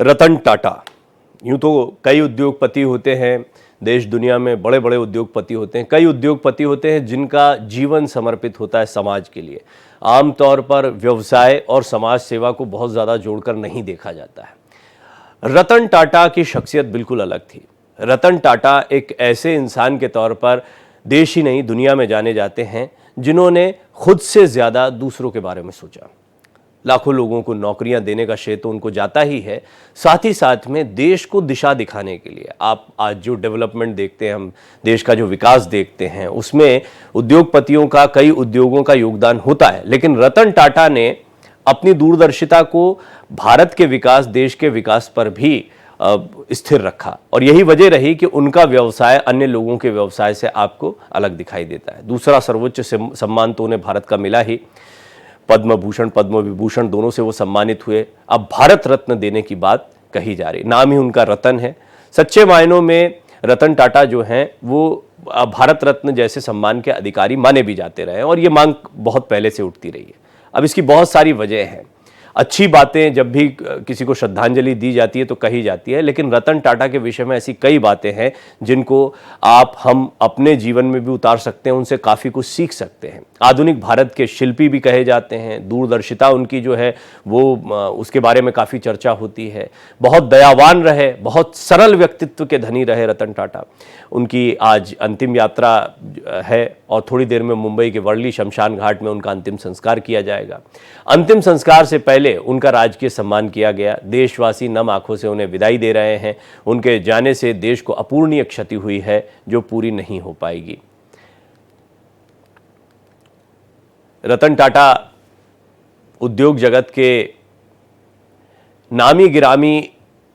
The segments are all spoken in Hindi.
रतन टाटा, यूं तो कई उद्योगपति होते हैं देश दुनिया में, बड़े बड़े उद्योगपति होते हैं। कई उद्योगपति होते हैं जिनका जीवन समर्पित होता है समाज के लिए। आमतौर पर व्यवसाय और समाज सेवा को बहुत ज़्यादा जोड़कर नहीं देखा जाता है। रतन टाटा की शख्सियत बिल्कुल अलग थी। रतन टाटा एक ऐसे इंसान के तौर पर देश ही नहीं दुनिया में जाने जाते हैं जिन्होंने खुद से ज़्यादा दूसरों के बारे में सोचा। लाखों लोगों को नौकरियां देने का श्रेय तो उनको जाता ही है, साथ ही साथ में देश को दिशा दिखाने के लिए आप आज जो डेवलपमेंट देखते हैं, हम देश का जो विकास देखते हैं, उसमें उद्योगपतियों का, कई उद्योगों का योगदान होता है। लेकिन रतन टाटा ने अपनी दूरदर्शिता को भारत के विकास, देश के विकास पर भी स्थिर रखा और यही वजह रही कि उनका व्यवसाय अन्य लोगों के व्यवसाय से आपको अलग दिखाई देता है। दूसरा सर्वोच्च सम्मान तो उन्हें भारत का मिला ही, पद्म भूषण, पद्म विभूषण दोनों से वो सम्मानित हुए। अब भारत रत्न देने की बात कही जा रही, नाम ही उनका रतन है। सच्चे मायनों में रतन टाटा जो हैं वो भारत रत्न जैसे सम्मान के अधिकारी माने भी जाते रहे और ये मांग बहुत पहले से उठती रही है। अब इसकी बहुत सारी वजह हैं। अच्छी बातें जब भी किसी को श्रद्धांजलि दी जाती है तो कही जाती है, लेकिन रतन टाटा के विषय में ऐसी कई बातें हैं जिनको हम अपने जीवन में भी उतार सकते हैं, उनसे काफ़ी कुछ सीख सकते हैं। आधुनिक भारत के शिल्पी भी कहे जाते हैं। दूरदर्शिता उनकी जो है वो उसके बारे में काफ़ी चर्चा होती है। बहुत दयावान रहे, बहुत सरल व्यक्तित्व के धनी रहे रतन टाटा। उनकी आज अंतिम यात्रा है और थोड़ी देर में मुंबई के वर्ली शमशान घाट में उनका अंतिम संस्कार किया जाएगा। अंतिम संस्कार से पहले उनका राजकीय सम्मान किया गया। देशवासी नम आंखों से उन्हें विदाई दे रहे हैं। उनके जाने से देश को अपूरणीय क्षति हुई है जो पूरी नहीं हो पाएगी। रतन टाटा उद्योग जगत के नामी गिरामी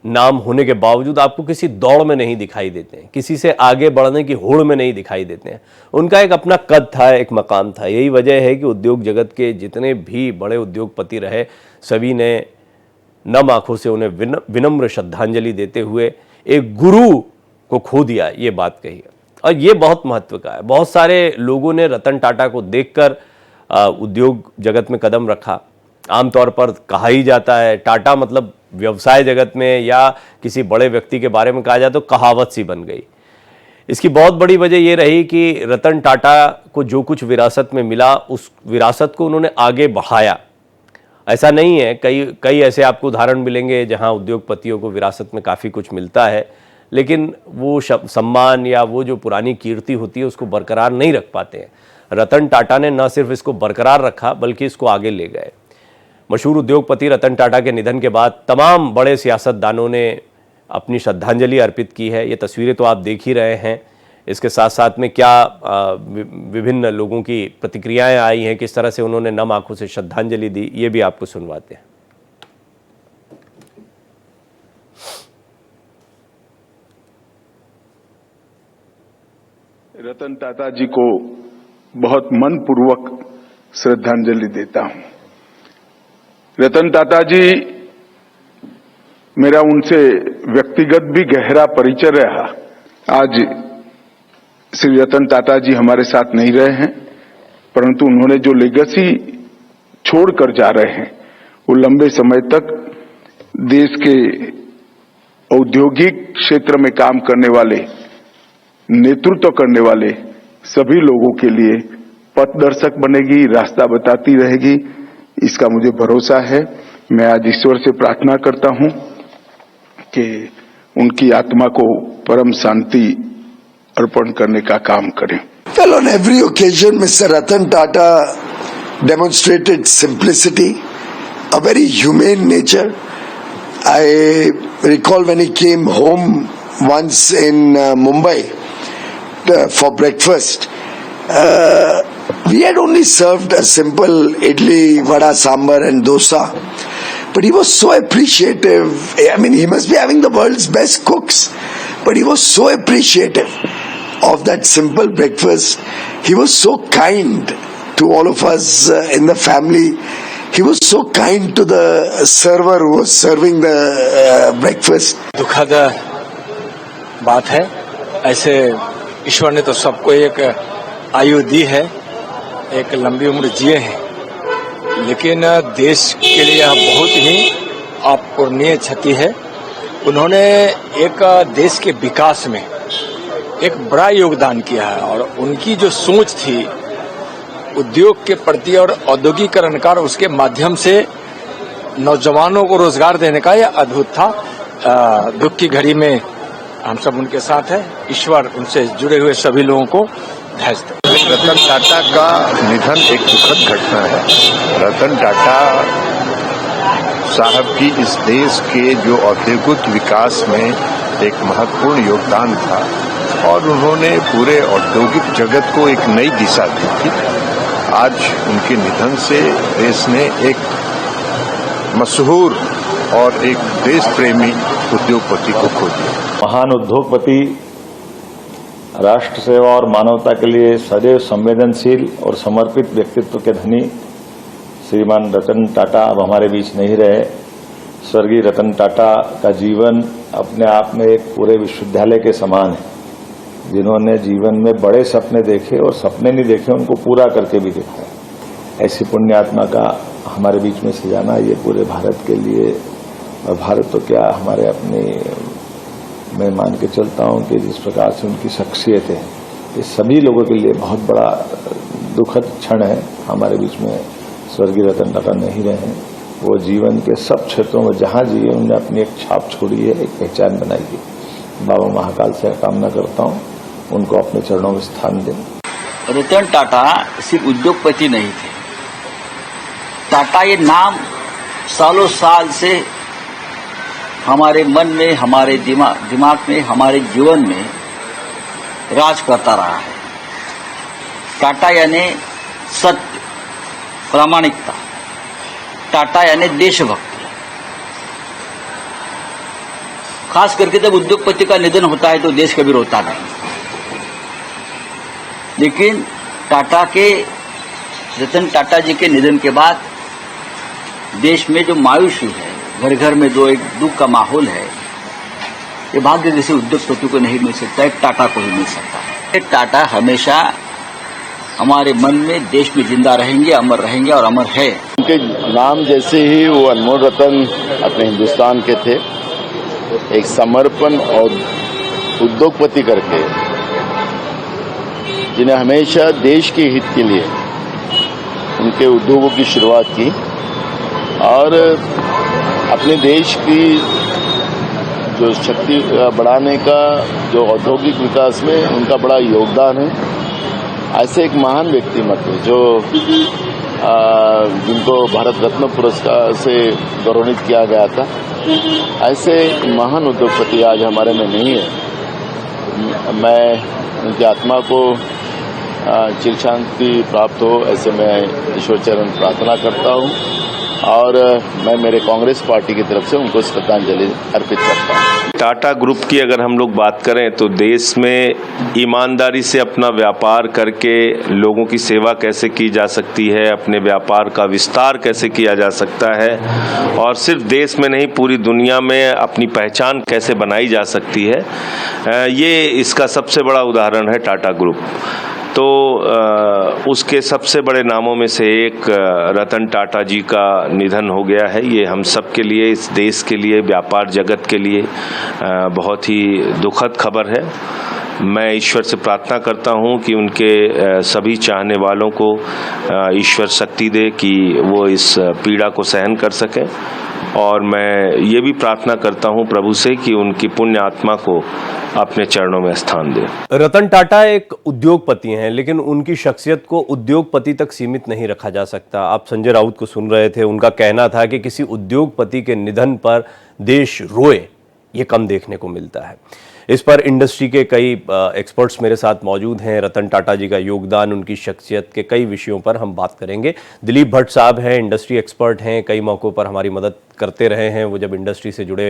नाम होने के बावजूद आपको किसी दौड़ में नहीं दिखाई देते हैं, किसी से आगे बढ़ने की होड़ में नहीं दिखाई देते हैं। उनका एक अपना कद था, एक मकाम था। यही वजह है कि उद्योग जगत के जितने भी बड़े उद्योगपति रहे, सभी ने नम आंखों से उन्हें विनम्र श्रद्धांजलि देते हुए एक गुरु को खो दिया, ये बात कही है। और ये बहुत महत्व का है। बहुत सारे लोगों ने रतन टाटा को देखकर उद्योग जगत में कदम रखा। आमतौर पर कहा ही जाता है, टाटा मतलब व्यवसाय जगत में या किसी बड़े व्यक्ति के बारे में कहा जाए तो कहावत सी बन गई। इसकी बहुत बड़ी वजह यह रही कि रतन टाटा को जो कुछ विरासत में मिला, उस विरासत को उन्होंने आगे बढ़ाया। ऐसा नहीं है, कई ऐसे आपको उदाहरण मिलेंगे जहां उद्योगपतियों को विरासत में काफ़ी कुछ मिलता है, लेकिन वो सम्मान या वो जो पुरानी कीर्ति होती है उसको बरकरार नहीं रख पाते हैं। रतन टाटा ने न सिर्फ इसको बरकरार रखा बल्कि इसको आगे ले गए। मशहूर उद्योगपति रतन टाटा के निधन के बाद तमाम बड़े सियासतदानों ने अपनी श्रद्धांजलि अर्पित की है। ये तस्वीरें तो आप देख ही रहे हैं। इसके साथ साथ में क्या विभिन्न लोगों की प्रतिक्रियाएं आई हैं, किस तरह से उन्होंने नम आंखों से श्रद्धांजलि दी, ये भी आपको सुनवाते हैं। रतन टाटा जी को बहुत मनपूर्वक श्रद्धांजलि देता हूं। रतन टाटा जी, मेरा उनसे व्यक्तिगत भी गहरा परिचय रहा। आज श्री रतन टाटा जी हमारे साथ नहीं रहे हैं, परंतु उन्होंने जो लेगेसी छोड़कर जा रहे हैं वो लंबे समय तक देश के औद्योगिक क्षेत्र में काम करने वाले, नेतृत्व करने वाले सभी लोगों के लिए पथदर्शक बनेगी, रास्ता बताती रहेगी, इसका मुझे भरोसा है। मैं आज ईश्वर से प्रार्थना करता हूं कि उनकी आत्मा को परम शांति अर्पण करने का काम करें। Well, on every occasion, Mr. Ratan Tata demonstrated simplicity, a very humane nature. I recall when he came home once in Mumbai for breakfast. We had only served a simple idli, vada, sambar and dosa. But he was so appreciative. I mean, he must be having the world's best cooks. But he was so appreciative of that simple breakfast. He was so kind to all of us in the family. He was so kind to the server who was serving the breakfast. दुखद बात है। ऐसे ईश्वर ने तो सबको एक आयु दी है, एक लंबी उम्र जिए हैं, लेकिन देश के लिए यह बहुत ही अपूरणीय क्षति है उन्होंने एक देश के विकास में एक बड़ा योगदान किया है और उनकी जो सोच थी उद्योग के प्रति और औद्योगिकरण का, उसके माध्यम से नौजवानों को रोजगार देने का, यह अद्भुत था। दुख की घड़ी में हम सब उनके साथ हैं। ईश्वर उनसे जुड़े हुए सभी लोगों को धैर्य दे। रतन टाटा का निधन एक दुखद घटना है। रतन टाटा साहब की इस देश के जो औद्योगिक विकास में एक महत्वपूर्ण योगदान था और उन्होंने पूरे औद्योगिक जगत को एक नई दिशा दी थी। आज उनके निधन से देश ने एक मशहूर और एक देश प्रेमी उद्योगपति को खो दिया। महान उद्योगपति, राष्ट्र सेवा और मानवता के लिए सदैव संवेदनशील और समर्पित व्यक्तित्व के धनी श्रीमान रतन टाटा अब हमारे बीच नहीं रहे। स्वर्गीय रतन टाटा का जीवन अपने आप में एक पूरे विश्वविद्यालय के समान है, जिन्होंने जीवन में बड़े सपने देखे और सपने नहीं देखे, उनको पूरा करके भी देखा। ऐसी पुण्य आत्मा का हमारे बीच में से जाना, ये पूरे भारत के लिए, और भारत तो क्या हमारे अपने, मैं मान के चलता हूं कि जिस प्रकार से उनकी शख्सियत है, ये सभी लोगों के लिए बहुत बड़ा दुखद क्षण है। हमारे बीच में स्वर्गीय रतन टाटा नहीं रहे हैं। वो जीवन के सब क्षेत्रों में जहां जिए उन्होंने अपनी एक छाप छोड़ी है, एक पहचान बनाई है। बाबा महाकाल से कामना करता हूं उनको अपने चरणों में स्थान दें। रतन टाटा सिर्फ उद्योगपति नहीं थे। टाटा ये नाम सालों साल से हमारे मन में, हमारे दिमाग में, हमारे जीवन में राज करता रहा है। टाटा यानी सत्य, प्रामाणिकता। टाटा यानी देशभक्ति। खास करके जब उद्योगपति का निधन होता है तो देश कभी रोता नहीं, लेकिन रतन टाटा जी के निधन के बाद देश में जो मायूसी है, घर घर में जो एक दुख का माहौल है, ये भाग्य किसी उद्योगपति को नहीं मिल सकता, एक टाटा को ही मिल सकता है। टाटा हमेशा हमारे मन में, देश में जिंदा रहेंगे, अमर रहेंगे और अमर है। उनके नाम जैसे ही वो अनमोल रतन अपने हिंदुस्तान के थे, एक समर्पण और उद्योगपति करके, जिन्हें हमेशा देश के हित के लिए उनके उद्योगों की शुरुआत की और अपने देश की जो शक्ति बढ़ाने का, जो औद्योगिक विकास में उनका बड़ा योगदान है। ऐसे एक महान व्यक्तिमत्व जो जिनको भारत रत्न पुरस्कार से गौरवान्वित किया गया था, ऐसे महान उद्योगपति आज हमारे में नहीं है। मैं उनकी आत्मा को चिर शांति प्राप्त हो, ऐसे मैं ईश्वर चरण प्रार्थना करता हूं और मैं मेरे कांग्रेस पार्टी की तरफ से उनको श्रद्धांजलि अर्पित करता हूं। टाटा ग्रुप की अगर हम लोग बात करें तो देश में ईमानदारी से अपना व्यापार करके लोगों की सेवा कैसे की जा सकती है, अपने व्यापार का विस्तार कैसे किया जा सकता है और सिर्फ देश में नहीं पूरी दुनिया में अपनी पहचान कैसे बनाई जा सकती है, ये इसका सबसे बड़ा उदाहरण है टाटा ग्रुप। तो उसके सबसे बड़े नामों में से एक रतन टाटा जी का निधन हो गया है। ये हम सब के लिए, इस देश के लिए, व्यापार जगत के लिए बहुत ही दुखद खबर है। मैं ईश्वर से प्रार्थना करता हूं कि उनके सभी चाहने वालों को ईश्वर शक्ति दे कि वो इस पीड़ा को सहन कर सकें और मैं ये भी प्रार्थना करता हूं प्रभु से कि उनकी पुण्य आत्मा को अपने चरणों में स्थान दे। रतन टाटा एक उद्योगपति हैं, लेकिन उनकी शख्सियत को उद्योगपति तक सीमित नहीं रखा जा सकता। आप संजय राउत को सुन रहे थे, उनका कहना था कि किसी उद्योगपति के निधन पर देश रोए, ये कम देखने को मिलता है। इस पर इंडस्ट्री के कई एक्सपर्ट्स मेरे साथ मौजूद हैं। रतन टाटा जी का योगदान, उनकी शख्सियत के कई विषयों पर हम बात करेंगे। दिलीप भट्ट साहब हैं, इंडस्ट्री एक्सपर्ट हैं, कई मौक़ों पर हमारी मदद करते रहे हैं वो जब इंडस्ट्री से जुड़े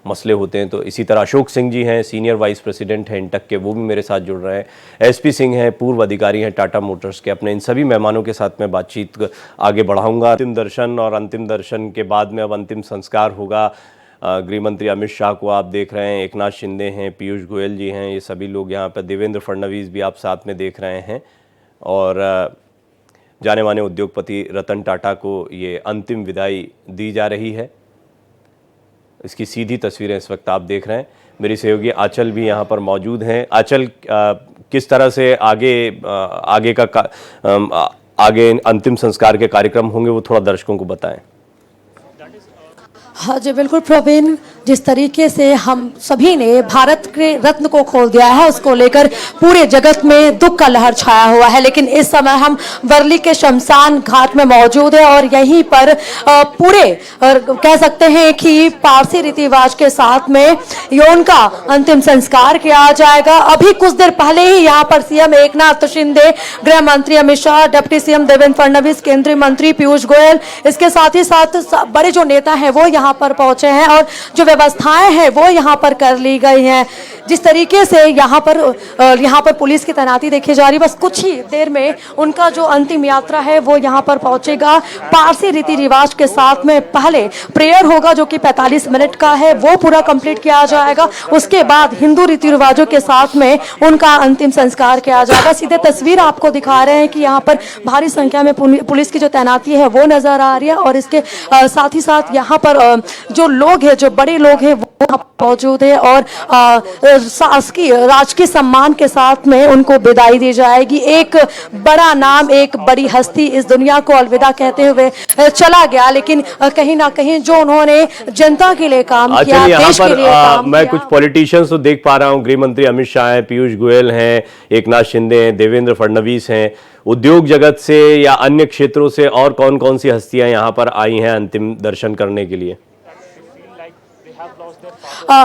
मसले होते हैं। तो इसी तरह अशोक सिंह जी हैं, सीनियर वाइस प्रेसिडेंट हैं इंटक के, वो भी मेरे साथ जुड़ रहे हैं। एसपी सिंह हैं, पूर्व अधिकारी हैं टाटा मोटर्स के। अपने इन सभी मेहमानों के साथ मैं बातचीत आगे बढ़ाऊँगा। अंतिम दर्शन और अंतिम दर्शन के बाद में अब अंतिम संस्कार होगा। गृह मंत्री अमित शाह को आप देख रहे हैं, एकनाथ शिंदे हैं, पीयूष गोयल जी हैं, ये सभी लोग यहाँ पर, देवेंद्र फडणवीस भी आप साथ में देख रहे हैं और जाने माने उद्योगपति रतन टाटा को ये अंतिम विदाई दी जा रही है। इसकी सीधी तस्वीरें इस वक्त आप देख रहे हैं। मेरी सहयोगी आंचल भी यहाँ पर मौजूद हैं। आंचल, किस तरह से आगे अंतिम संस्कार के कार्यक्रम होंगे वो थोड़ा दर्शकों को बताएं। हाँ जी बिल्कुल प्रवीण, जिस तरीके से हम सभी ने भारत के रत्न को खोल दिया है उसको लेकर पूरे जगत में दुख का लहर छाया हुआ है, लेकिन इस समय हम वर्ली के शमशान घाट में मौजूद है और यहीं पर पूरे कह सकते हैं कि पारसी रीति रिवाज के साथ में यौन का अंतिम संस्कार किया जाएगा। अभी कुछ देर पहले ही यहाँ पर सीएम एकनाथ शिंदे, गृह मंत्री अमित शाह, डिप्टी सीएम देवेंद्र फडणवीस, केंद्रीय मंत्री पीयूष गोयल, इसके साथ ही साथ बड़े जो नेता हैं वो यहाँ पर पहुंचे हैं और जो व्यवस्थाएं हैं वो यहाँ पर कर ली गई हैं। जिस तरीके से यहाँ पर पुलिस की तैनाती देखी जा रही है, बस कुछ ही देर में उनका जो अंतिम यात्रा है वो यहाँ पर पहुंचेगा। पारसी रीति रिवाज के साथ में पहले प्रेयर होगा जो कि 45 मिनट का है, वो पूरा कंप्लीट किया जाएगा। उसके बाद हिंदू रीति रिवाजों के साथ में उनका अंतिम संस्कार किया जाएगा। सीधे तस्वीर आपको दिखा रहे हैं कि यहाँ पर भारी संख्या में पुलिस की जो तैनाती है वो नजर आ रही है और इसके साथ ही साथ यहाँ पर जो लोग हैं, जो बड़े लोग हैं वो मौजूद है और शासकीय राजकीय सम्मान के साथ में उनको विदाई दी जाएगी। एक बड़ा नाम, एक बड़ी हस्ती इस दुनिया को अलविदा कहते हुए चला गया, लेकिन कहीं ना कहीं जो उन्होंने जनता के लिए काम किया, देश के लिए काम मैं किया। कुछ पॉलिटिशियंस तो देख पा रहा हूं, गृह मंत्री अमित शाह हैं, पीयूष गोयल हैं, एकनाथ शिंदे हैं, देवेंद्र फडणवीस हैं। उद्योग जगत से या अन्य क्षेत्रों से और कौन कौन सी हस्तियां यहां पर आई हैं अंतिम दर्शन करने के लिए?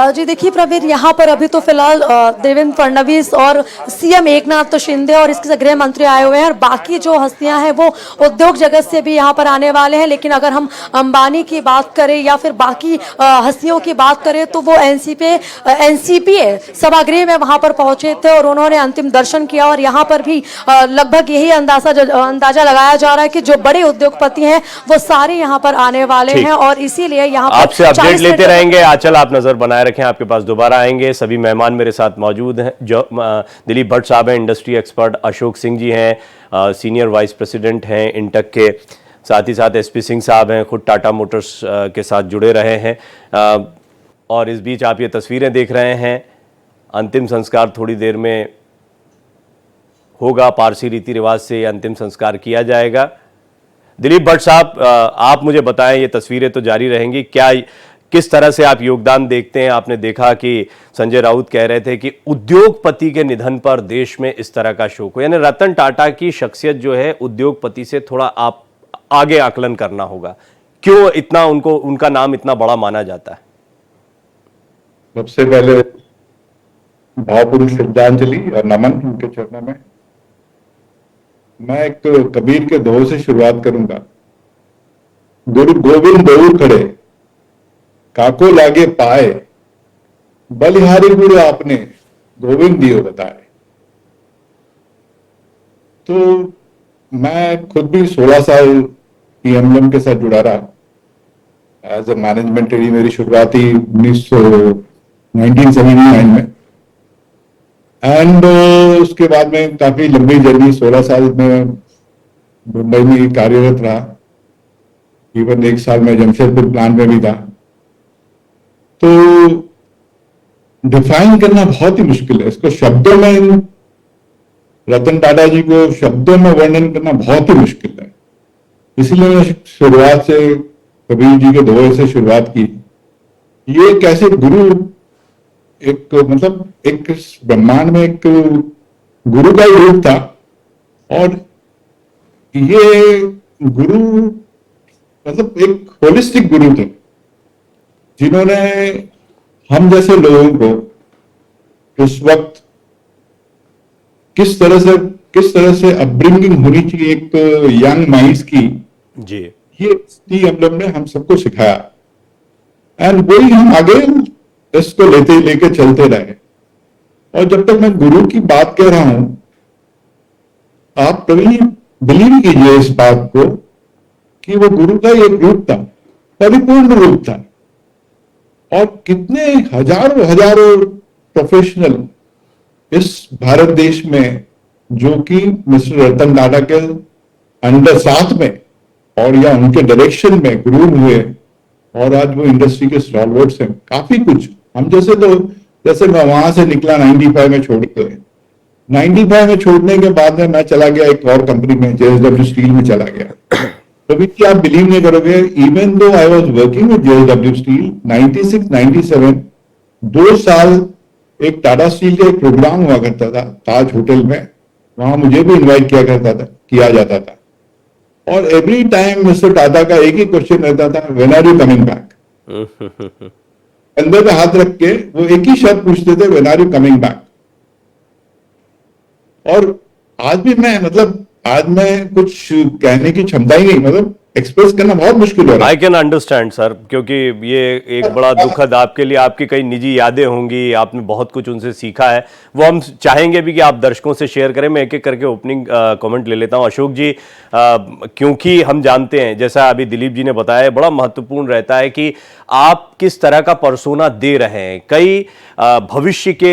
जी देखिए प्रवीण, यहाँ पर अभी तो फिलहाल देवेंद्र फडणवीस और सीएम एकनाथ शिंदे और इसके गृह मंत्री आए हुए हैं और बाकी जो हस्तियां हैं वो उद्योग जगत से भी यहाँ पर आने वाले हैं। लेकिन अगर हम अंबानी की बात करें या फिर बाकी हस्तियों की बात करें तो वो एनसीपीए सभागृह में वहां पर पहुंचे थे और उन्होंने अंतिम दर्शन किया और यहाँ पर भी लगभग यही अंदाजा लगाया जा रहा है कि जो बड़े उद्योगपति हैं वो सारे यहाँ पर आने वाले हैं और इसीलिए यहाँ पर आपसे अपडेट लेते रहेंगे। आंचल, आप नजर बनाए रखें, आपके पास दोबारा आएंगे। सभी मेहमान मेरे साथ मौजूद हैं। जो दिलीप भट्ट साहब हैं, इंडस्ट्री एक्सपर्ट, अशोक सिंह जी हैं, सीनियर वाइस प्रेसिडेंट हैं इंटक के, साथ ही साथ एसपी सिंह साहब हैं, खुद टाटा मोटर्स के साथ जुड़े रहे हैं। और इस बीच आप ये तस्वीरें देख रहे हैं। अंतिम संस्कार थोड़ी देर में होगा, पारसी रीति रिवाज से अंतिम संस्कार किया जाएगा। दिलीप भट्ट साहब, आप मुझे बताएं, ये तस्वीरें तो जारी रहेंगी, किस तरह से आप योगदान देखते हैं? आपने देखा कि संजय राउत कह रहे थे कि उद्योगपति के निधन पर देश में इस तरह का शोक हो, यानी रतन टाटा की शख्सियत जो है उद्योगपति से थोड़ा आप आगे आकलन करना होगा। क्यों इतना उनका नाम इतना बड़ा माना जाता है? सबसे पहले भावपूर्ण श्रद्धांजलि और नमन उनके चरणों में। मैं एक कबीर के दोहे से शुरुआत करूंगा। गुरु गोविंद बहु खड़े, काको लागे पाए, बलिहारी गुरु आपने गोविंद दियो बताए। तो मैं खुद भी 16 साल पीएमएम के साथ जुड़ा रहा एज ए मैनेजमेंट। मेरी शुरुआत ही 1979 में एंड उसके बाद में काफी लंबी जर्नी, 16 साल में मुंबई में कार्यरत रहा। इवन 1 साल में जमशेदपुर प्लांट में भी था। तो डिफाइन करना बहुत ही मुश्किल है इसको शब्दों में, रतन टाटा जी को शब्दों में वर्णन करना बहुत ही मुश्किल है। इसलिए मैं शुरुआत से कबीर जी के दोहे से शुरुआत की। ये कैसे गुरु, एक मतलब एक ब्रह्मांड में एक गुरु का ही रूप था और ये गुरु मतलब एक होलिस्टिक गुरु थे जिन्होंने हम जैसे लोगों को उस वक्त किस तरह से अपब्रिंगिंग होनी चाहिए एक यंग माइंड्स की जी, ये एम्बलम ने हम सबको सिखाया एंड वही हम आगे इसको लेके चलते रहे। और जब तक मैं गुरु की बात कह रहा हूं, आप कभी बिलीव कीजिए इस बात को कि वो गुरु का एक रूप था, परिपूर्ण रूप था। और कितने हजारों प्रोफेशनल इस भारत देश में जो कि मिस्टर रतन टाटा के अंडर साथ में और या उनके डायरेक्शन में ग्रूम हुए और आज वो इंडस्ट्री के स्टॉलवर्ड्स हैं। काफी कुछ हम जैसे मैं वहां से निकला 95 में छोड़ के, 95 में छोड़ने के बाद में मैं चला गया एक और कंपनी में, JSW स्टील में चला गया। कभी कि आप बिलीव नहीं करोगे, even though I was working with JSW steel 96, 97, 2 साल एक टाटा स्टील का एक प्रोग्राम हुआ करता था ताज होटल में, वहां मुझे भी इनवाइट किया जाता था। और एवरी टाइम मिस्टर टाटा का एक ही क्वेश्चन रहता था, when are you coming back? कंधे पे हाथ रख के वो एक ही शब्द पूछते थे, when are you coming back? और आज भी आज मैं कुछ कहने की क्षमता ही नहीं, एक्सप्रेस करना बहुत मुश्किल हो रहा है। आई कैन अंडरस्टैंड सर, क्योंकि ये एक बड़ा दुखद आपके लिए, आपकी कई निजी यादें होंगी, आपने बहुत कुछ उनसे सीखा है, वो हम चाहेंगे भी कि आप दर्शकों से शेयर करें। मैं एक एक करके ओपनिंग कमेंट ले लेता हूं। अशोक जी, क्योंकि हम जानते हैं, जैसा अभी दिलीप जी ने बताया, बड़ा महत्वपूर्ण रहता है कि आप किस तरह का पर्सोना दे रहे हैं। कई भविष्य के,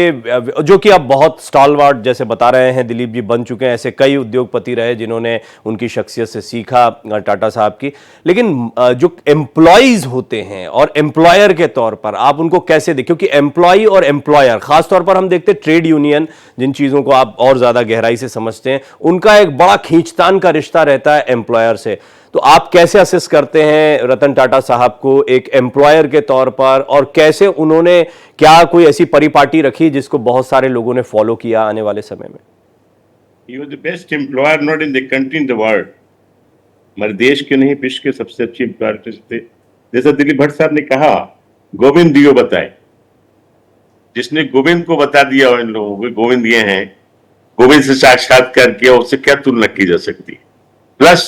जो कि आप बहुत स्टॉलवर्ड जैसे बता रहे हैं दिलीप जी, बन चुके हैं, ऐसे कई उद्योगपति रहे जिन्होंने उनकी शख्सियत से सीखा टाटा साहब की। लेकिन जो एम्प्लॉइज होते हैं और एम्प्लॉयर के तौर पर आप उनको कैसे देखें? क्योंकि एम्प्लॉय और एम्प्लॉयर, खासतौर पर हम देखते हैं ट्रेड यूनियन, जिन चीजों को आप और ज्यादा गहराई से समझते हैं, उनका एक बड़ा खींचतान का रिश्ता रहता है एम्प्लॉयर से। तो आप कैसे असेस करते हैं रतन टाटा साहब को एक एम्प्लॉयर के तौर पर, और कैसे उन्होंने, क्या कोई ऐसी परिपाटी रखी जिसको बहुत सारे लोगों ने फॉलो किया आने वाले समय में? He was the best employer not in the country, in the world. हमारे देश के नहीं, विश्व के सबसे अच्छे एम्प्लॉयर थे। जैसा दिलीप भट्ट साहब ने कहा, गोविंद दियो बताए, जिसने गोविंद को बता दिया, इन लोगों को गोविंद ये हैं, गोविंद से साक्षात्कार किया, उससे क्या तुलना की जा सकती? प्लस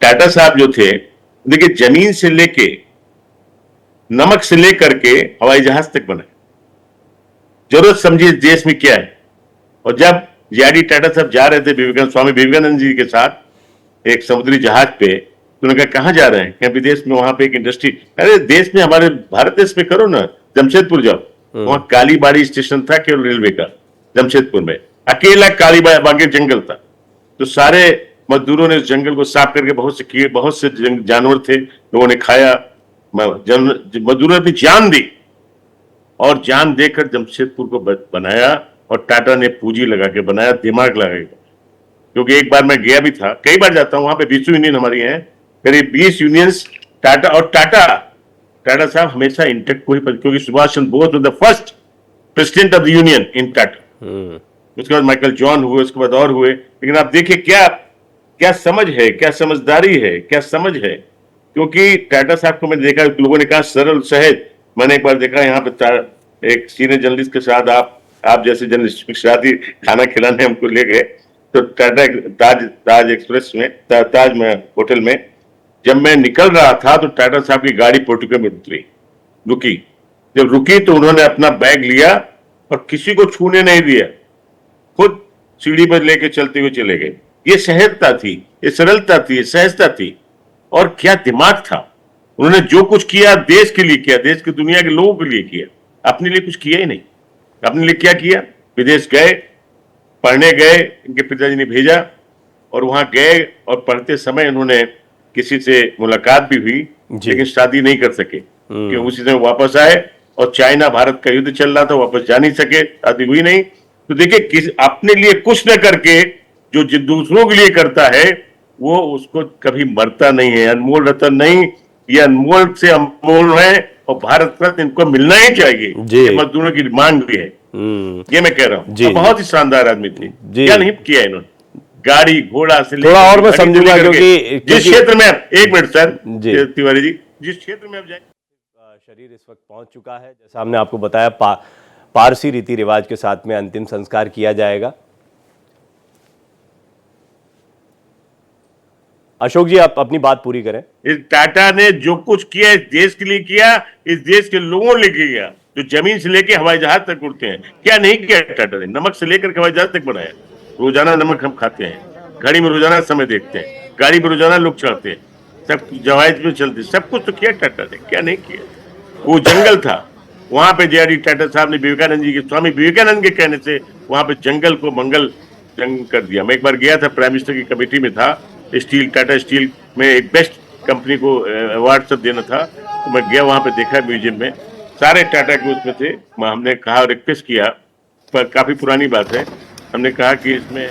टाटा साहब जो थे, देखिए, जमीन से लेके, नमक से लेकर के हवाई जहाज तक बनाए। जरूरत समझिए देश में क्या है। और जब JRD टाटा साहब जा रहे थे स्वामी विवेकानंद जी के साथ एक समुद्री जहाज पे, तो उन्होंने कहा, कहां जा रहे हैं? क्या विदेश में? वहां पे एक इंडस्ट्री, अरे देश में, हमारे भारत देश में करो ना, जमशेदपुर जाओ, वहां कालीबाड़ी स्टेशन था केवल रेलवे का, जमशेदपुर में अकेला कालीबाड़ी जंगल था। तो सारे मजदूरों ने उस जंगल को साफ करके, बहुत से जानवर थे, लोगों ने खाया, मजदूरों ने जान दी, और जान देकर जमशेदपुर को बनाया। और टाटा ने पूंजी लगा के बनाया, दिमाग लगा के। क्योंकि एक बार मैं गया भी था, कई बार जाता हूं, वहां पे 20 यूनियन हमारी हैं, करीब 20 यूनियंस टाटा, और टाटा साहब हमेशा इंटेक्ट को ही, क्योंकि Subhash Chandra Bose was the first president of the union in Tata. उसके बाद माइकल जॉन हुए, उसके बाद और हुए। लेकिन आप देखिए क्या समझ है, क्या समझदारी है, क्या समझ है। क्योंकि टाटा साहब को मैंने देखा, लोगों ने कहा सरल सहज। मैंने एक बार देखा यहाँ पे एक सीनियर जर्नलिस्ट के साथ आप जैसे जर्नलिस्ट के साथ ही खाना खिलाने हमको ले गए, तो टाटा ताज एक्सप्रेस में, ताज में होटल में, जब मैं निकल रहा था तो टाटा साहब की गाड़ी पोर्टिको में रुकी। जब रुकी तो उन्होंने अपना बैग लिया और किसी को छूने नहीं दिया, खुद सीढ़ी पर लेके चलते हुए चले गए। ये सहजता थी, ये सरलता थी, ये सहजता थी, और क्या दिमाग था। उन्होंने जो कुछ किया देश के लिए किया, देश की दुनिया के लोगों के लिए किया, अपने लिए कुछ किया ही नहीं। अपने लिए क्या किया? विदेश गए, पढ़ने गए, इनके पिताजी ने भेजा, और वहां गए, और पढ़ते समय उन्होंने किसी से मुलाकात भी हुई, लेकिन शादी नहीं कर सके, क्योंकि उसी समय वापस आए, और चाइना भारत का युद्ध चल रहा था, वापस जा नहीं सके, शादी हुई नहीं। तो देखिए, अपने लिए कुछ न करके जो दूसरों के लिए करता है, वो उसको कभी मरता नहीं है। अनमोल रतन नहीं, ये अनमोल से अनमोल है, और भारत रत्न इनको मिलना ही चाहिए। ये मजदूरों की मांग भी है, ये मैं कह रहा हूँ। तो बहुत ही शानदार आदमी थे, क्या नहीं किया इन्होंने, गाड़ी घोड़ा से थोड़ा और मैं समझूंगा, क्योंकि जिस क्षेत्र में, एक मिनट सर तिवारी जी, जिस क्षेत्र में आप जाए, शरीर इस वक्त पहुंच चुका है, जैसा हमने आपको बताया, पारसी रीति रिवाज के साथ में अंतिम संस्कार किया जाएगा। अशोक जी, आप अपनी बात पूरी करें। इस टाटा ने जो कुछ किया इस देश के लिए किया, इस देश के लोगों ने किया, जो जमीन से लेके हवाई जहाज तक उड़ते हैं। क्या नहीं किया टाटा ने? नमक से लेकर हवाई जहाज तक बनाया। रोजाना नमक हम खाते हैं, घड़ी में रोजाना समय देखते हैं, गाड़ी में रोजाना लोग चढ़ते हैं, सब जहाज में चलते, सब कुछ तो किया टाटा ने, क्या नहीं किया। वो जंगल था, वहां पे JRD टाटा साहब ने विवेकानंद जी के, स्वामी विवेकानंद के कहने से वहां पे जंगल को मंगल जंग कर दिया। मैं एक बार गया था, प्राइम मिनिस्टर की कमेटी में था, स्टील, टाटा स्टील में एक बेस्ट कंपनी को अवार्ड सब देना था, तो मैं गया वहां पे देखा म्यूजियम में सारे टाटा के उसमें थे। हमने कहा, रिक्वेस्ट किया, पर काफी पुरानी बात है, हमने कहा कि इसमें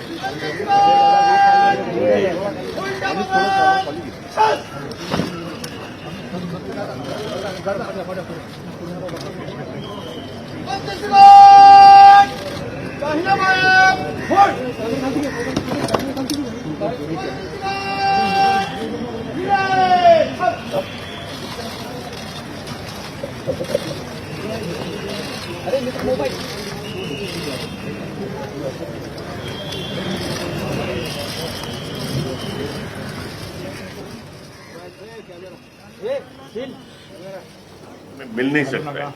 मिल नहीं सकता है।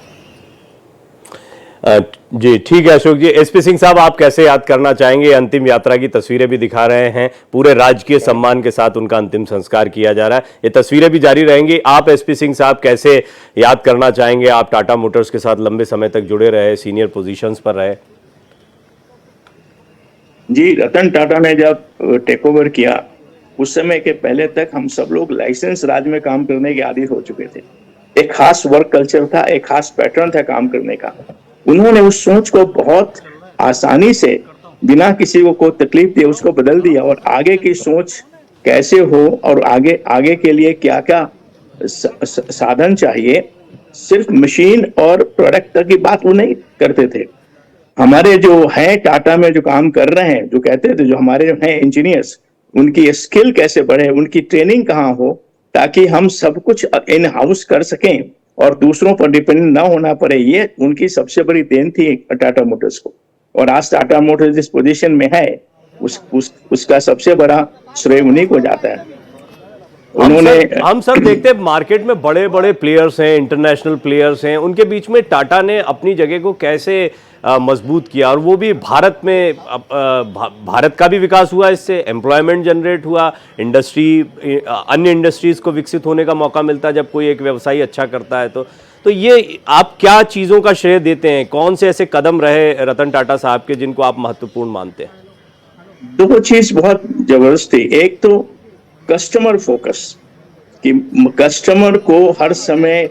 जी ठीक है अशोक जी। एसपी सिंह साहब, आप कैसे याद करना चाहेंगे? अंतिम यात्रा की तस्वीरें भी दिखा रहे हैं, पूरे राजकीय सम्मान के साथ उनका अंतिम संस्कार किया जा रहा है, ये तस्वीरें भी जारी रहेंगी। आप एसपी सिंह साहब कैसे याद करना चाहेंगे? आप टाटा मोटर्स के साथ लंबे समय तक जुड़े रहे, सीनियर पोजीशंस पर रहे। जी, रतन टाटा ने जब टेक ओवर किया उस समय के पहले तक हम सब लोग लाइसेंस राज में काम करने के आदी हो चुके थे। एक खास वर्क कल्चर था, एक खास पैटर्न था काम करने का। उन्होंने उस सोच को बहुत आसानी से बिना किसी को कोई तकलीफ दिए उसको बदल दिया और आगे की सोच कैसे हो और आगे के लिए क्या क्या साधन चाहिए, सिर्फ मशीन और प्रोडक्ट तक की बात वो नहीं करते थे। हमारे जो हैं टाटा में जो काम कर रहे हैं, जो कहते थे, जो हमारे जो हैं इंजीनियर्स, उनकी स्किल कैसे बढ़े, उनकी ट्रेनिंग कहाँ हो, ताकि हम सब कुछ इन हाउस कर सकें और दूसरों पर डिपेंडेंट ना होना पड़े। ये उनकी सबसे बड़ी देन थी टाटा मोटर्स को। और आज टाटा मोटर्स जिस पोजीशन में है उसका सबसे बड़ा श्रेय उन्हीं को जाता है। हम सब देखते हैं मार्केट में बड़े बड़े प्लेयर्स हैं, इंटरनेशनल प्लेयर्स हैं, उनके बीच में टाटा ने अपनी जगह को कैसे मजबूत किया, और वो भी भारत में। भारत का भी विकास हुआ, इससे एम्प्लॉयमेंट जनरेट हुआ, अन्य इंडस्ट्रीज को विकसित होने का मौका मिलता है जब कोई एक व्यवसायी अच्छा करता है। तो ये आप क्या चीज़ों का श्रेय देते हैं? कौन से ऐसे कदम रहे रतन टाटा साहब के जिनको आप महत्वपूर्ण मानते हैं? दो चीज बहुत जबरदस्त थी। एक तो कस्टमर फोकस, कि कस्टमर को हर समय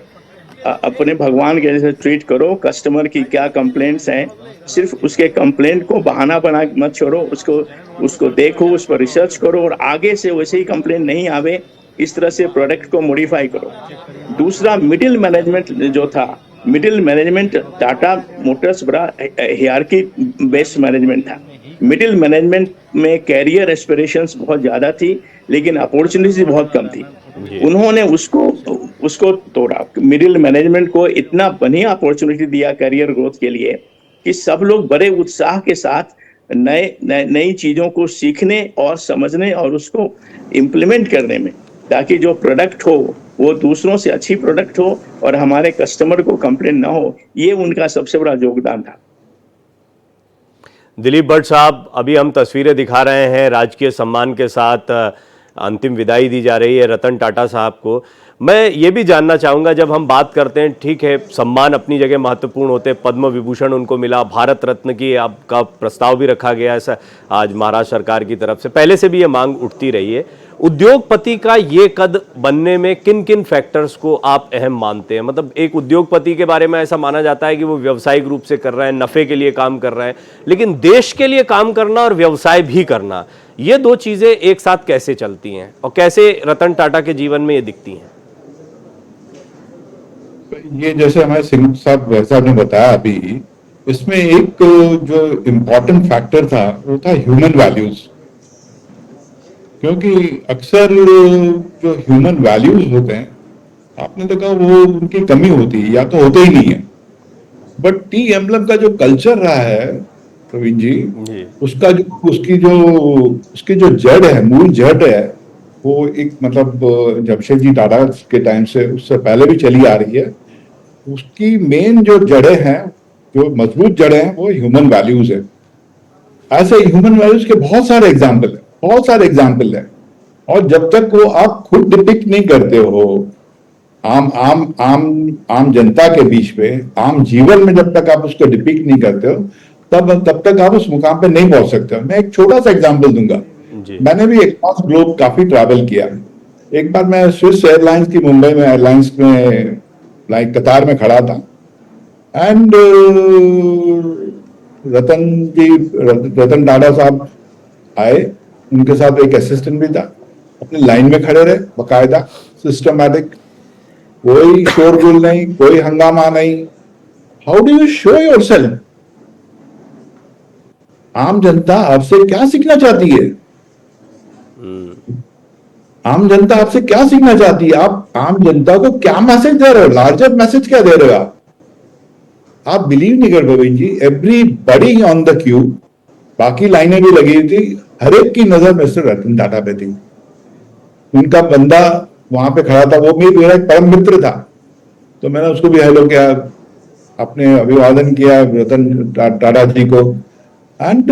अपने भगवान के जैसे ट्रीट करो। कस्टमर की क्या कंप्लेंट्स हैं, सिर्फ उसके कंप्लेंट को बहाना बना मत छोड़ो, उसको देखो, उस पर रिसर्च करो और आगे से वैसे ही कंप्लेंट नहीं आवे, इस तरह से प्रोडक्ट को मॉडिफाई करो। दूसरा, मिडिल मैनेजमेंट जो था, मिडिल मैनेजमेंट टाटा मोटर्स बड़ा हियरार्की बेस्ड मैनेजमेंट था। मिडिल मैनेजमेंट में कैरियर एस्पिरेशंस बहुत ज्यादा थी, लेकिन अपॉर्चुनिटीज बहुत कम थी। उन्होंने उसको तोड़ा। मिडिल मैनेजमेंट को इतना बढ़िया अपॉर्चुनिटी दिया कैरियर ग्रोथ के लिए कि सब लोग बड़े उत्साह के साथ नई चीजों को सीखने और समझने और उसको इम्प्लीमेंट करने में, ताकि जो प्रोडक्ट हो वो दूसरों से अच्छी प्रोडक्ट हो और हमारे कस्टमर को कंप्लेंट ना हो। ये उनका सबसे बड़ा योगदान था। दिलीप भट्ट साहब, अभी हम तस्वीरें दिखा रहे हैं, राजकीय सम्मान के साथ अंतिम विदाई दी जा रही है रतन टाटा साहब को। मैं ये भी जानना चाहूँगा, जब हम बात करते हैं, ठीक है सम्मान अपनी जगह महत्वपूर्ण होते हैं, पद्म विभूषण उनको मिला, भारत रत्न की आपका प्रस्ताव भी रखा गया है आज महाराष्ट्र सरकार की तरफ से, पहले से भी ये मांग उठती रही है। उद्योगपति का ये कद बनने में किन किन फैक्टर्स को आप अहम मानते हैं? मतलब एक उद्योगपति के बारे में ऐसा माना जाता है कि वो व्यावसायिक रूप से कर रहे हैं, नफ़े के लिए काम कर रहे हैं, लेकिन देश के लिए काम करना और व्यवसाय भी करना, ये दो चीज़ें एक साथ कैसे चलती हैं और कैसे रतन टाटा के जीवन में ये दिखती हैं? ये जैसे हमारे सिंह साहब ने बताया अभी, इसमें एक जो इम्पोर्टेंट फैक्टर था वो था ह्यूमन वैल्यूज। क्योंकि अक्सर जो ह्यूमन वैल्यूज होते हैं, आपने देखा वो उनकी कमी होती है या तो होते ही नहीं है। बट टी एम्बलम का जो कल्चर रहा है प्रवीण जी, उसकी जो जड़ है, मूल जड़ है, वो एक मतलब जमशेद जी टाटा के टाइम से, उससे पहले भी चली आ रही है। उसकी मेन जो जड़ें हैं, जो मजबूत जड़ें हैं, वो ह्यूमन वैल्यूज है। ऐसे ह्यूमन वैल्यूज के बहुत सारे एग्जाम्पल है। और जब तक वो आप खुद डिपिक्ट नहीं करते हो आम जनता के बीच में, आम जीवन में जब तक आप उसको डिपिक्ट नहीं करते हो, तब तक आप उस मुकाम पे नहीं पहुंच सकते हो। मैं एक छोटा सा एग्जाम्पल दूंगा। मैंने भी अक्रॉस ग्लोब काफी ट्रैवल किया। एक बार मैं स्विस एयरलाइंस की मुंबई में एयरलाइंस में लाइक कतार में खड़ा था एंड रतन टाटा साहब आए, उनके साथ एक असिस्टेंट भी था, अपने लाइन में खड़े रहे बकायदा सिस्टमैटिक, कोई शोरगुल नहीं, कोई हंगामा नहीं। How do you show yourself? आम जनता आपसे क्या सीखना चाहती है? आम जनता आपसे क्या सीखना चाहती है? आप आम जनता को क्या मैसेज दे रहे हो? लार्जर मैसेज क्या दे रहे हो आप बिलीव नहीं कर गोविंद जी, एवरीबॉडी ऑन द क्यू, बाकी लाइनें भी लगी हुई थी, हर एक की नजर मिस्टर रतन टाटा पे थी। उनका बंदा वहां पे खड़ा था, वो भी मेरा एक परम मित्र था, तो मैंने उसको भी हेलो किया, अपने अभिवादन किया रतन टाटा जी को। एंड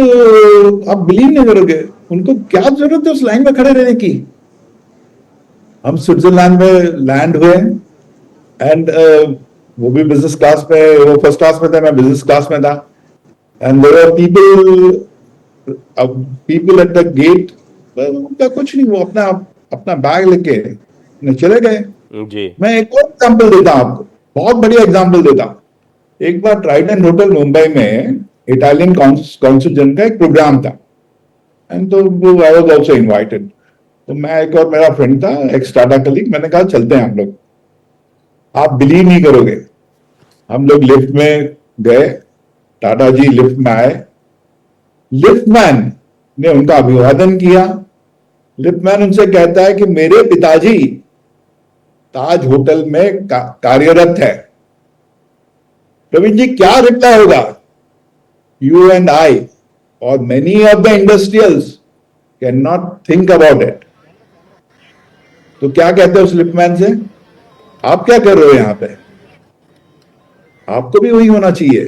आप बिलीव नहीं करोगे, उनको क्या जरूरत है उस लाइन में खड़े रहने की। हम स्विट्जरलैंड में लैंड हुए एंड वो भी बिजनेस क्लास में, वो फर्स्ट क्लास में थे, मैं बिजनेस क्लास में था। And there are people at the gate, उनका कुछ नहीं, वो अपना बैग लेके चले गए जी। मैं एक और एग्जाम्पल देता हूं आपको, बहुत बढ़िया एग्जाम्पल देता हूं। एक बार ट्राइडेंट होटल मुंबई में इटालियन कॉन्सुल का एक प्रोग्राम था एंड तो आई वाज आल्सो इनवाइटेड। तो मैं एक और मेरा फ्रेंड था, एक्स टाटा कलीग, मैंने कहा चलते हैं हम लोग। आप बिलीव नहीं करोगे, हम लोग लिफ्ट में गए, टाटा जी लिफ्ट में आए, लिफ्टमैन ने उनका अभिवादन किया। लिफ्टमैन उनसे कहता है कि मेरे पिताजी ताज होटल में कार्यरत है। प्रवीण जी क्या रिप्लाई होगा? यू एंड आई और many of the industrials can not think about it. तो क्या कहते हैं उस लिफ्टमैन से? आप क्या कर रहे हो यहां पे? आपको भी वही होना चाहिए।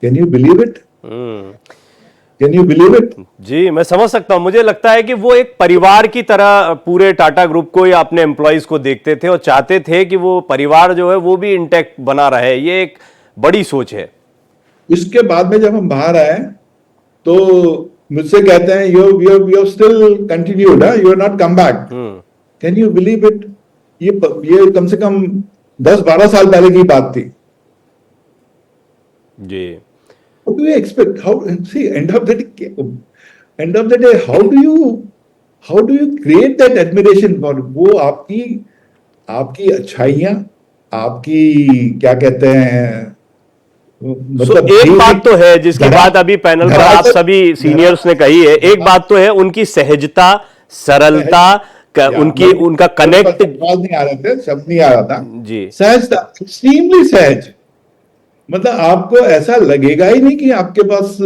Can you believe it? Can you believe it? जी, मैं समझ सकता हूं। मुझे लगता है कि वो एक परिवार की तरह पूरे टाटा ग्रुप को या अपने एम्प्लॉइज को देखते थे और चाहते थे कि वो परिवार जो है वो भी इंटैक्ट बना रहे। ये एक बड़ी सोच है। इसके बाद में जब हम बाहर आए तो मुझसे कहते हैं you still continued, you are not come back. Can you believe it? ये कम से कम 10-12 साल पहले की बात थी जी। How do you expect? End of the day, how do you create that admiration for वो आपकी अच्छाइयां, आपकी क्या कहते हैं, मतलब एक बात तो है जिसकी बात अभी पैनल पर आप सभी सीनियर्स ने कही है, एक बात तो है उनकी सहजता, सरलता, उनका कनेक्ट, नहीं आ रहे थे, शब्द नहीं आ रहा था जी, सहजता, एक्सट्रीमली सहज। मतलब आपको ऐसा लगेगा ही नहीं कि आपके पास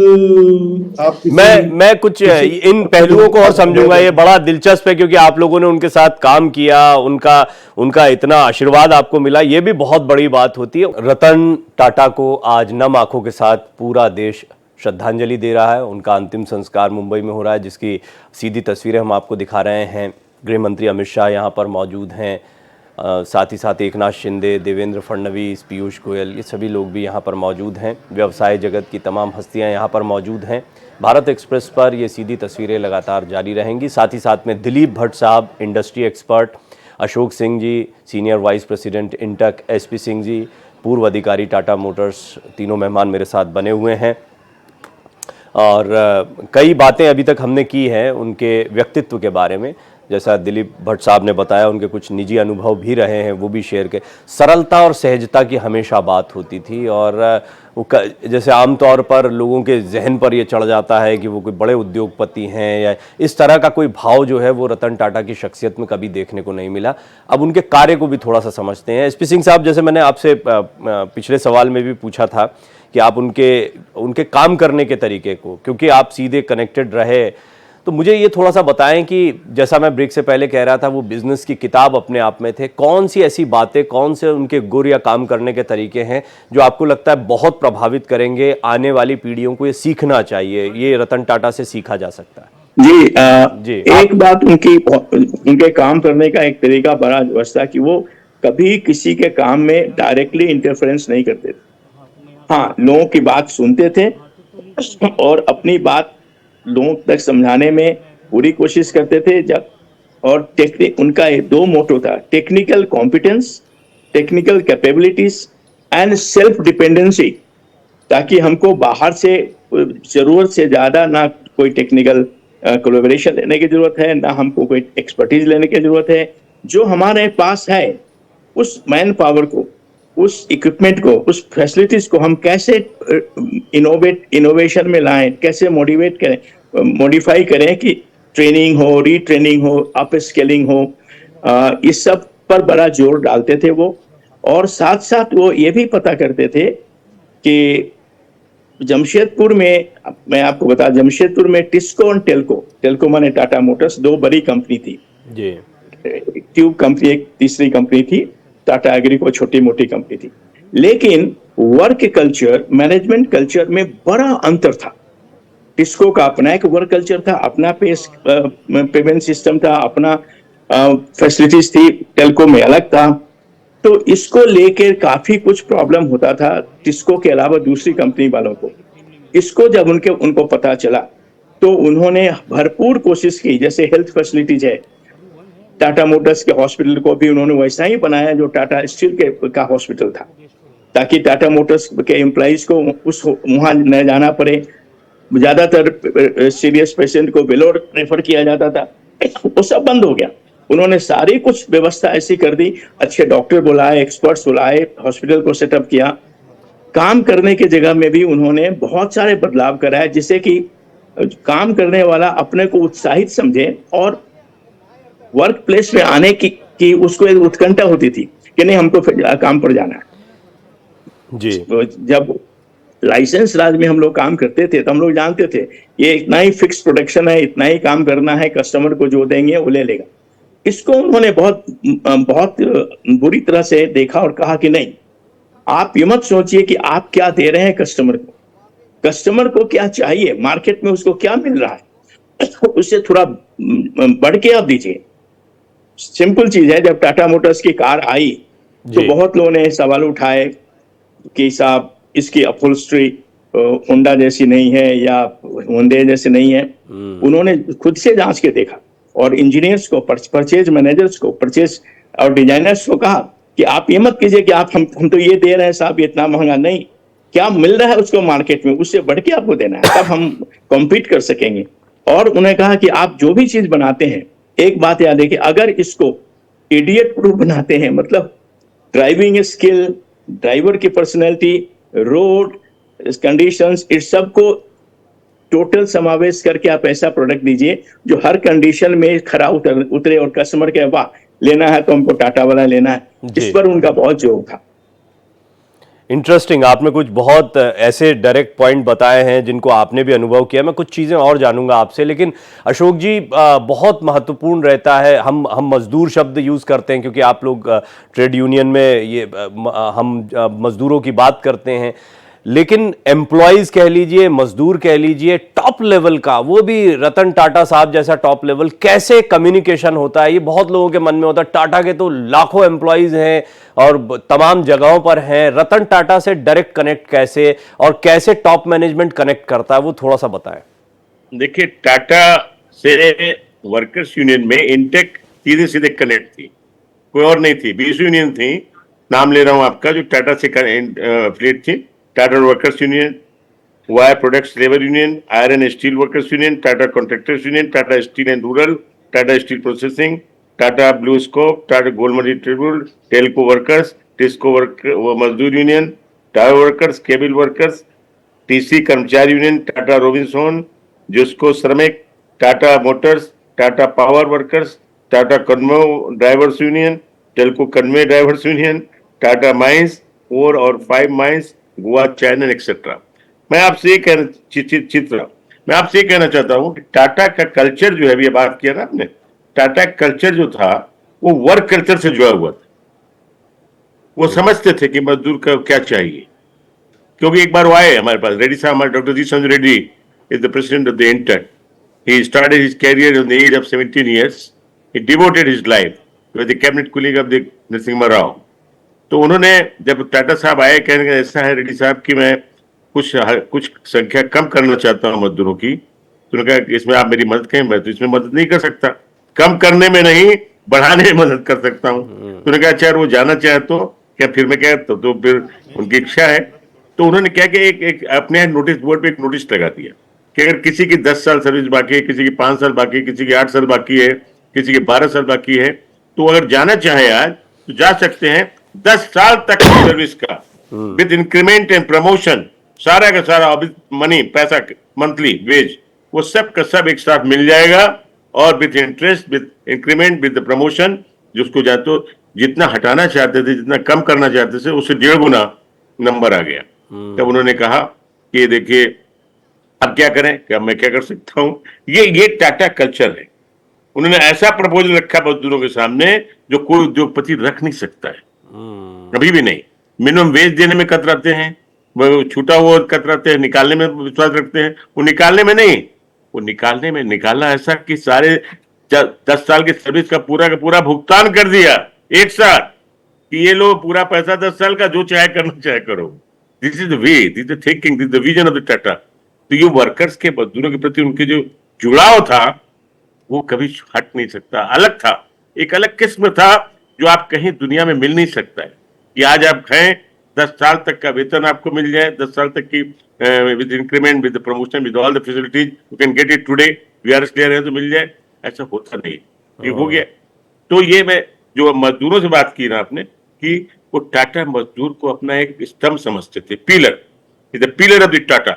मैं कुछ इन पहलुओं को और समझूंगा। ये बड़ा दिलचस्प है क्योंकि आप लोगों ने उनके साथ काम किया, उनका इतना आशीर्वाद आपको मिला, ये भी बहुत बड़ी बात होती है। रतन टाटा को आज नम आंखों के साथ पूरा देश श्रद्धांजलि दे रहा है। उनका अंतिम संस्कार मुंबई में हो रहा है, जिसकी सीधी तस्वीरें हम आपको दिखा रहे हैं। गृह मंत्री अमित शाह यहाँ पर मौजूद हैं, साथ ही साथ एकनाथ शिंदे, देवेंद्र फडणवीस, पीयूष गोयल, ये सभी लोग भी यहाँ पर मौजूद हैं। व्यवसाय जगत की तमाम हस्तियाँ यहाँ पर मौजूद हैं। भारत एक्सप्रेस पर ये सीधी तस्वीरें लगातार जारी रहेंगी। साथ ही साथ में दिलीप भट्ट साहब, industry expert, Ashok Singh ji, senior vice president INTUC, SP Singh ji, पूर्व अधिकारी टाटा मोटर्स, तीनों मेहमान मेरे साथ बने हुए हैं। और कई बातें अभी तक हमने की हैं उनके व्यक्तित्व के बारे में, जैसा दिलीप भट्ट साहब ने बताया, उनके कुछ निजी अनुभव भी रहे हैं, वो भी शेयर के। सरलता और सहजता की हमेशा बात होती थी और जैसे आमतौर पर लोगों के जहन पर ये चढ़ जाता है कि वो कोई बड़े उद्योगपति हैं या इस तरह का कोई भाव जो है वो रतन टाटा की शख्सियत में कभी देखने को नहीं मिला। अब उनके कार्य को भी थोड़ा सा समझते हैं। SP सिंह साहब, जैसे मैंने आपसे पिछले सवाल में भी पूछा था कि आप उनके काम करने के तरीके को, क्योंकि आप सीधे कनेक्टेड रहे, तो मुझे ये थोड़ा सा बताएं कि जैसा मैं ब्रेक से पहले कह रहा था, वो बिजनेस की किताब अपने आप में थे। कौन सी ऐसी बातें, कौन से उनके गुर या काम करने के तरीके हैं जो आपको लगता है बहुत प्रभावित करेंगे, आने वाली पीढ़ियों को ये सीखना चाहिए, ये रतन टाटा से सीखा जा सकता है? जी, एक बात उनके काम करने का एक तरीका बड़ा व्यवस्था कि वो कभी किसी के काम में डायरेक्टली इंटरफेरेंस नहीं करते थे। हाँ, लोगों की बात सुनते थे और अपनी बात लोगों तक समझाने में पूरी कोशिश करते थे। जब और उनका दो मोटो था, technical competence, technical capabilities and self dependency, ताकि हमको बाहर से जरूरत से ज्यादा ना कोई टेक्निकल कोलैबोरेशन लेने की जरूरत है, ना हमको कोई एक्सपर्टीज लेने की जरूरत है। जो हमारे पास है उस मैन पावर को, उस इक्विपमेंट को, उस फैसिलिटीज को हम कैसे इनोवेशन में लाएं, कैसे मोटिवेट करें, मॉडिफाई करें कि ट्रेनिंग हो, रीट्रेनिंग हो, अप स्केलिंग हो, इस सब पर बड़ा जोर डालते थे वो। और साथ साथ वो ये भी पता करते थे कि जमशेदपुर में, मैं आपको बता, जमशेदपुर में टिस्को और टेल्को माने टाटा मोटर्स, दो बड़ी कंपनी थी जी। ट्यूब कंपनी एक तीसरी कंपनी थी, टाटा एग्री को छोटी मोटी कंपनी थी। लेकिन वर्क कल्चर, मैनेजमेंट कल्चर में बड़ा अंतर था। टिस्को का अपना एक वर्क कल्चर था, अपना पेमेंट सिस्टम था, अपना फैसिलिटीज थी, टेल्को में अलग था। तो इसको लेकर काफी कुछ प्रॉब्लम होता था टिस्को के अलावा दूसरी कंपनी वालों को। इसको जब उनको पता चला तो उन्होंने भरपूर कोशिश की, जैसे हेल्थ फैसिलिटीज है, टाटा मोटर्स के हॉस्पिटल को भी उन्होंने वैसा ही बनाया जो टाटा स्टील का हॉस्पिटल था, ताकि टाटा मोटर्स के एम्प्लॉइज को वहां न जाना पड़े। ज्यादातर सीरियस पेशेंट को वेलोर रेफर किया जाता था, वो सब बंद हो गया। उन्होंने सारी कुछ व्यवस्था ऐसी कर दी, अच्छे डॉक्टर बुलाए, एक्सपर्ट्स बुलाए, हॉस्पिटल को सेटअप किया। काम करने की जगह में भी उन्होंने बहुत सारे बदलाव कराए, जिससे कि काम करने वाला अपने को उत्साहित समझे और वर्क प्लेस में आने की उसको एक उत्कंठा होती थी कि नहीं, हमको काम पर जाना है जी। जब लाइसेंस राज में हम लोग काम करते थे तो हम लोग जानते थे ये इतना ही फिक्स प्रोडक्शन है, इतना ही काम करना है, कस्टमर को जो देंगे वो ले लेगा। इसको उन्होंने बहुत बुरी तरह से देखा और कहा कि नहीं, आप ये मत सोचिए कि आप क्या दे रहे हैं कस्टमर को, कस्टमर को क्या चाहिए, मार्केट में उसको क्या मिल रहा है, उससे थोड़ा बढ़ के आप दीजिए। सिंपल चीज है, जब टाटा मोटर्स की कार आई तो बहुत लोगों ने सवाल उठाए कि साहब इसकी अपहोल्स्ट्री होंडा जैसी नहीं है या होंडे जैसे नहीं है। उन्होंने खुद से जांच के देखा और इंजीनियर्स को, परचेज मैनेजर्स को, परचेज और डिजाइनर्स को कहा कि आप ये मत कीजिए कि आप हम तो ये दे रहे हैं साहब, ये इतना महंगा नहीं, क्या मिल रहा है उसको मार्केट में, उससे बढ़ के आपको देना है, तब हम कॉम्पीट कर सकेंगे। और उन्हें कहा कि आप जो भी चीज बनाते हैं, एक बात याद है कि अगर इसको इडियट प्रूफ बनाते हैं, मतलब ड्राइविंग स्किल, ड्राइवर की पर्सनैलिटी, रोड कंडीशंस, इस सब को टोटल समावेश करके आप ऐसा प्रोडक्ट दीजिए जो हर कंडीशन में खरा उतरे और कस्टमर के वाह लेना है तो हमको टाटा वाला लेना है। इस पर उनका बहुत जोर था। इंटरेस्टिंग, आपने कुछ बहुत ऐसे डायरेक्ट पॉइंट बताए हैं जिनको आपने भी अनुभव किया। मैं कुछ चीज़ें और जानूंगा आपसे, लेकिन अशोक जी बहुत महत्वपूर्ण रहता है, हम मजदूर शब्द यूज़ करते हैं क्योंकि आप लोग ट्रेड यूनियन में ये हम मजदूरों की बात करते हैं, लेकिन एम्प्लॉयज़ कह लीजिए, मजदूर कह लीजिए, टॉप लेवल का, वो भी रतन टाटा साहब जैसा टॉप लेवल, कैसे कम्युनिकेशन होता है, ये बहुत लोगों के मन में होता है। टाटा के तो लाखों एम्प्लॉयज़ हैं और तमाम जगहों पर हैं, रतन टाटा से डायरेक्ट कनेक्ट कैसे, और कैसे टॉप मैनेजमेंट कनेक्ट करता है, वो थोड़ा सा बताएं। देखिए, टाटा से वर्कर्स यूनियन में इंटेक सीधे सीधे कनेक्ट थी, कोई और नहीं थी। 20 यूनियन थी, नाम ले रहा हूं आपका, जो टाटा से एफिलिएट थी। Tata workers union, wire products labour union, iron steel workers union, Tata contractors union, Tata steel and rural, Tata steel processing, Tata blue scope, Tata gold मल्टीट्रिब्यूल, टेल्को वर्कर्स, टिस्को मजदूर union, tyre workers, cable workers, TC कर्मचारी यूनियन, टाटा रोबिन्सन, जिसको श्रमिक, Tata motors, Tata power workers, Tata convey drivers union, Telco convey drivers union, Tata mines 4 और 5 माइंस, गोवा चैनल एक्सेट्रा। मैं आपसे ये कहना चाहता हूं कि टाटा का कल्चर जो है, अभी बात किया ना आपने, टाटा कल्चर जो था वो वर्क कल्चर से जुड़ा हुआ था। वो समझते थे कि मजदूर का क्या चाहिए, क्योंकि एक बार वो आए हमारे पास, रेड्डी साहब, हमारे doctor ji Sanjay Reddy is the president of the inter. He started his career on the age of 17 years. He devoted his life with the cabinet colleague of the Narasimha Rao. तो उन्होंने, जब टाटा साहब आए, कहने का ऐसा है रेड्डी साहब कि मैं कुछ संख्या कम करना चाहता हूं मजदूरों की, तो उन्होंने कहा कि इसमें आप मेरी मदद करें, मैं तो इसमें मदद नहीं कर सकता। कम करने में नहीं बढ़ाने में मदद कर सकता हूँ। तो उन्होंने कहा अच्छा वो जाना चाहे तो क्या, फिर मैं क्या तो फिर उनकी इच्छा है। तो उन्होंने क्या कि एक अपने नोटिस बोर्ड पे एक नोटिस लगा दिया कि अगर किसी की 10 साल सर्विस बाकी है, किसी की 5 साल बाकी है, किसी की 8 साल बाकी है, किसी की 12 साल बाकी है, तो अगर जाना चाहे आज तो जा सकते हैं। 10 साल तक की सर्विस का विद इंक्रीमेंट एंड प्रमोशन, सारा का सारा मनी, पैसा, मंथली वेज, वो सब का सब एक साथ मिल जाएगा, और with interest, with increment, with promotion. जिसको जा तो जितना हटाना चाहते थे, जितना कम करना चाहते थे, उससे 1.5 गुना नंबर आ गया। तब उन्होंने कहा कि देखिए अब क्या करें, क्या मैं क्या कर सकता हूं। ये टाटा कल्चर है। उन्होंने ऐसा प्रपोजल रखा मजदूरों के सामने जो कोई उद्योगपति रख नहीं सकता है, कभी भी नहीं। मिनिमम वेज देने में कतराते हैं, वो छूटा हुआ कतराते हैं, निकालने में विश्वास रखते हैं। वो निकालने में नहीं, वो निकालना ऐसा कि सारे 10 साल की सर्विस का पूरा भुगतान कर दिया एक साथ, कि ये लो पूरा पैसा 10 साल का, जो चाहे करना चाहे करो। This is the way, this is the thinking, this is the vision of the Tata. तो ये वर्कर्स के, मजदूरों के प्रति उनके जो जुड़ाव था वो कभी हट नहीं सकता। अलग था, एक अलग किस्म था जो आप कहीं दुनिया में मिल नहीं सकता है। कि आज आप हैं 10 साल तक का वेतन आपको मिल जाए, 10 साल तक की with increment, with promotion, with all the facilities, you can get it today, VRS clear है तो मिल जाए। ऐसा होता नहीं, ये हो गया। तो ये मैं जो मजदूरों से बात की ना आपने, कि वो टाटा मजदूर को अपना एक स्तंभ समझते थे, pillar, is the pillar of the Tata.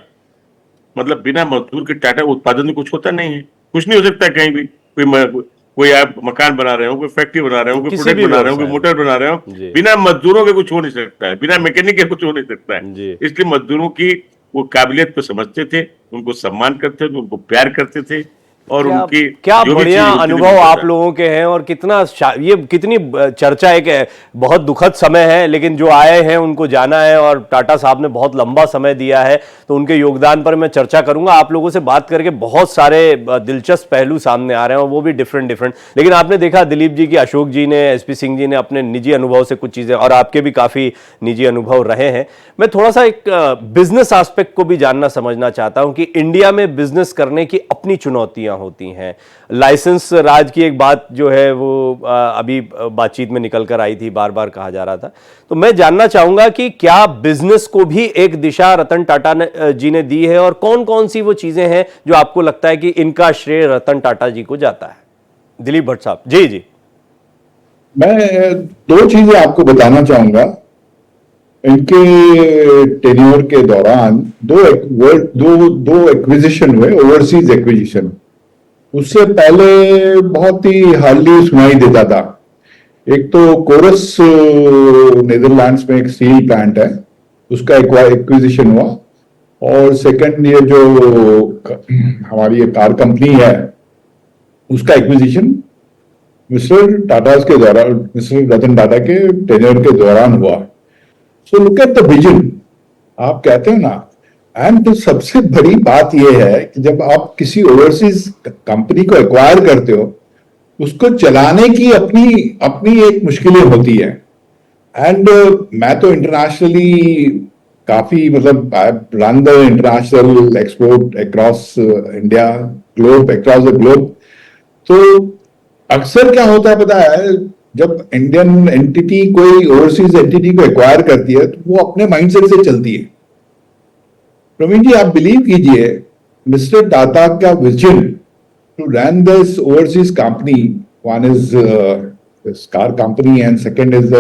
मतलब बिना मजदूर के टाटा उत्पादन में कुछ होता नहीं है, कुछ नहीं हो सकता कहीं भी। कोई आप मकान बना रहे हो, कोई फैक्ट्री बना रहे हो, कोई प्रोडक्ट बना रहे हो, कोई मोटर बना रहे हो, बिना मजदूरों के कुछ हो नहीं सकता है, बिना मैकेनिक के कुछ हो नहीं सकता है। इसलिए मजदूरों की वो काबिलियत को समझते थे, उनको सम्मान करते थे, उनको प्यार करते थे, और उनकी क्या बढ़िया अनुभव आप लोगों के हैं। और कितना ये कितनी चर्चा है कि बहुत दुखद समय है, लेकिन जो आए हैं उनको जाना है, और टाटा साहब ने बहुत लंबा समय दिया है, तो उनके योगदान पर मैं चर्चा करूंगा। आप लोगों से बात करके बहुत सारे दिलचस्प पहलू सामने आ रहे हैं, और वो भी डिफरेंट। लेकिन आपने देखा दिलीप जी की, अशोक जी ने, एसपी सिंह जी ने अपने निजी अनुभव से कुछ चीजें, और आपके भी काफी निजी अनुभव रहे हैं। मैं थोड़ा सा एक बिजनेस एस्पेक्ट को भी जानना समझना चाहता हूं कि इंडिया में बिजनेस करने की अपनी चुनौतियां होती हैं। लाइसेंस राज की एक बात जो है वो अभी बातचीत में निकल कर आई थी, बार बार कहा जा रहा था। तो मैं जानना चाहूंगा कि क्या बिजनेस को भी एक दिशा रतन टाटा जी ने दी है, और कौन कौन सी वो चीजें हैं जो आपको लगता है कि इनका श्रेय रतन टाटा जी को जाता है? दिलीप भट्ट साहब। जी। मैं 2 चीजें आपको बताना चाहूंगा। इनके टेन्योर के दौरान दो एक्विजिशन हुए, ओवरसीज एक्विजिशन। उससे पहले बहुत ही हार्डली सुनाई देता था। एक तो कोरस नीदरलैंड्स में एक स्टील प्लांट है, उसका एक्विजिशन हुआ, और सेकंड ये जो हमारी ये कार कंपनी है उसका एक्विजिशन मिस्टर टाटा के दौरान, मिस्टर रतन टाटा के टेन्योर के दौरान हुआ। So look at the vision, आप कहते हो ना। एंड सबसे बड़ी बात यह है कि जब आप किसी ओवरसीज कंपनी को एक्वायर करते हो, उसको चलाने की अपनी एक मुश्किलें होती है। एंड मैं तो इंटरनेशनली काफी, मतलब I run the international export across India, across the globe. तो अक्सर क्या होता है पता है, जब इंडियन एंटिटी कोई ओवरसीज एंटिटी को एक्वायर करती है तो वो अपने माइंडसेट से चलती है। प्रवीण जी, आप बिलीव कीजिए, मिस्टर टाटा का vision to run this overseas company, one is car company and second is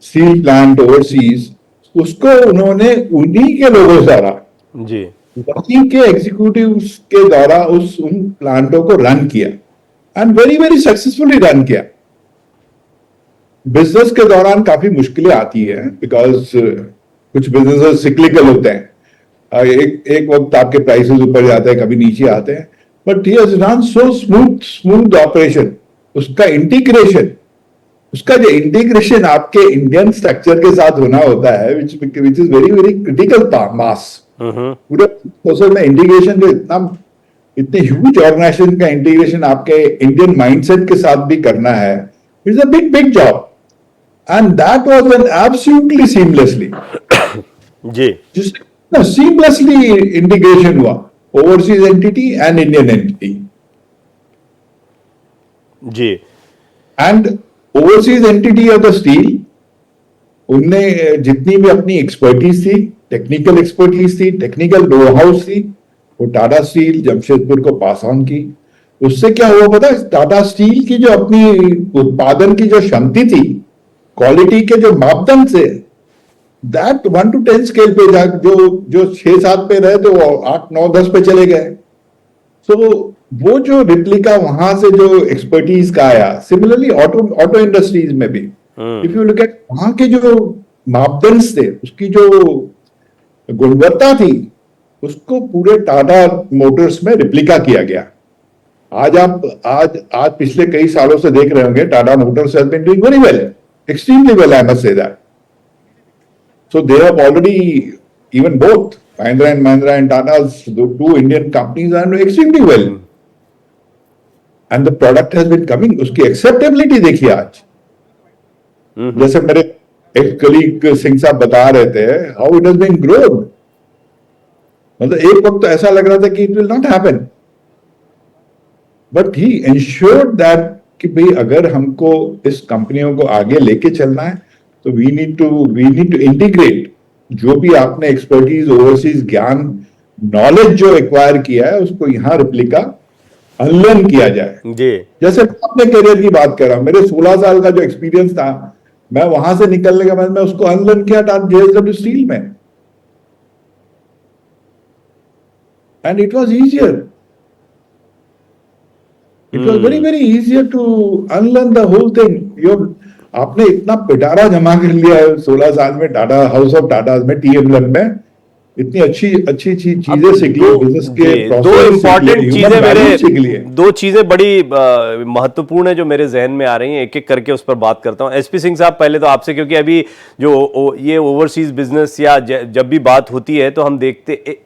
steel plant overseas, उसको उन्होंने उन्हीं के लोगों द्वारा, जी, उन्हीं के एग्जीक्यूटिव्स के द्वारा उन प्लांटों को रन किया, and very very successfully run किया। बिजनेस के दौरान काफी मुश्किलें आती है, बिकॉज कुछ बिजनेस सिक्लिकल होते हैं। एक वक्त आपके प्राइसेस ऊपर जाते हैं, कभी नीचे आते हैं, but he has run so smooth operation. उसका जो इंटीग्रेशन आपके इंडियन स्ट्रक्चर के साथ होना होता है, which is very very critical mass. पूरे प्रोसेस में इंटीग्रेशन जो इतने ह्यूज ऑर्गेनाइजेशन का इंटीग्रेशन आपके इंडियन माइंडसेट के साथ भी करना है, it's a big job, and that was done absolutely seamlessly. जी, सीमलेसली इंटीग्रेशन हुआ, overseas entity and Indian entity. जी। And overseas entity of the steel, उनने जितनी भी अपनी एक्सपर्टीज थी, टेक्निकल एक्सपर्टीज थी, टेक्निकल नो हाउस थी, वो टाटा स्टील जमशेदपुर को पास ऑन की। उससे क्या हुआ पता है, टाटा स्टील की जो अपनी उत्पादन की जो क्षमता थी, क्वालिटी के जो मापदंड से, दैट 1 to 10 स्केल पे जो 6-7 पे रहे थे वो 8-9-10 पे चले गए। सो वो जो रिप्लिका वहां से जो एक्सपर्टीज का आया, सिमिलरली ऑटो इंडस्ट्रीज में भी इफ यू लुक एट वहां के जो मापदंड थे, उसकी जो गुणवत्ता थी, उसको पूरे टाटा मोटर्स में रिप्लिका किया गया। आज पिछले कई सालों से देख रहे होंगे, Tata motors has been doing very well, extremely well, I must say that. So they have already, even both Mahindra and Mahindra and Tata's, the two Indian companies are doing extremely well. And the product has been coming. उसकी acceptability देखिए आज। जैसे मेरे एक कलीग सिंह साहब बता रहे थे, how it has been grown. मतलब एक वक्त तो ऐसा लग रहा था कि it will not happen. But he ensured that कि भाई अगर हमको इस कंपनियों को आगे लेके चलना है, तो वी नीड टू इंटीग्रेट जो भी आपने एक्सपर्टीज, ओवरसीज ज्ञान, नॉलेज जो एक्वायर किया है, उसको यहाँ रिप्लिका अनलर्न किया जाए। जी। जैसे अपने करियर की बात कर रहा हूं, मेरे 16 साल का जो एक्सपीरियंस था, मैं वहां से निकलने के बाद मैं उसको अनलर्न किया JSW स्टील में, and it was easier, it was very very easier to unlearn the whole thing. आपने इतना पिटारा जमा कर लिया है 16 साल में टाटा हाउस ऑफ टाटा में, TMLN में, इतनी अच्छी चीजें सीख ली, बिजनेस के दो इम्पोर्टेंट चीजें दो चीजें बड़ी महत्वपूर्ण है जो मेरे जहन में आ रही हैं, एक एक करके उस पर बात करता हूं। SP सिंह साहब, पहले तो आपसे, क्योंकि अभी जो ये ओवरसीज बिजनेस या जब भी बात होती है तो हम देखते,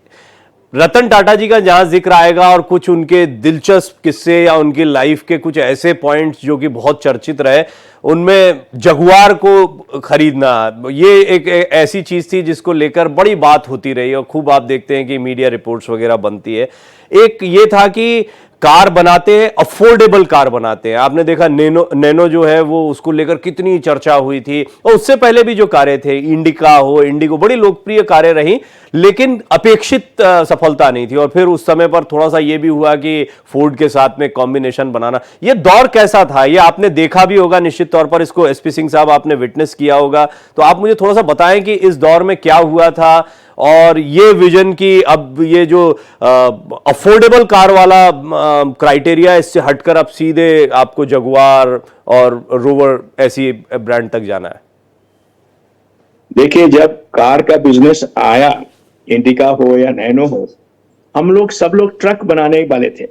रतन टाटा जी का जहां जिक्र आएगा और कुछ उनके दिलचस्प किस्से या उनकी लाइफ के कुछ ऐसे पॉइंट्स जो कि बहुत चर्चित रहे, उनमें जगुआर को खरीदना, ये एक ऐसी चीज थी जिसको लेकर बड़ी बात होती रही और खूब आप देखते हैं कि मीडिया रिपोर्ट्स वगैरह बनती है। एक ये था कि कार बनाते हैं, अफोर्डेबल कार बनाते हैं। आपने देखा नैनो जो है वो, उसको लेकर कितनी चर्चा हुई थी, और उससे पहले भी जो कारें थे, इंडिगो, बड़ी लोकप्रिय कारें रही, लेकिन अपेक्षित सफलता नहीं थी। और फिर उस समय पर थोड़ा सा ये भी हुआ कि फोर्ड के साथ में कॉम्बिनेशन बनाना, ये दौर कैसा था, ये आपने देखा भी होगा निश्चित तौर पर, इसको SP सिंह साहब आपने विटनेस किया होगा, तो आप मुझे थोड़ा सा बताएं कि इस दौर में क्या हुआ था, और ये विजन की अब ये जो अफोर्डेबल कार वाला क्राइटेरिया, इससे हटकर अब सीधे आपको जगुआर और रोवर ऐसी ब्रांड तक जाना है। देखिए, जब कार का बिजनेस आया, इंडिका हो या नैनो हो, सब लोग ट्रक बनाने वाले थे।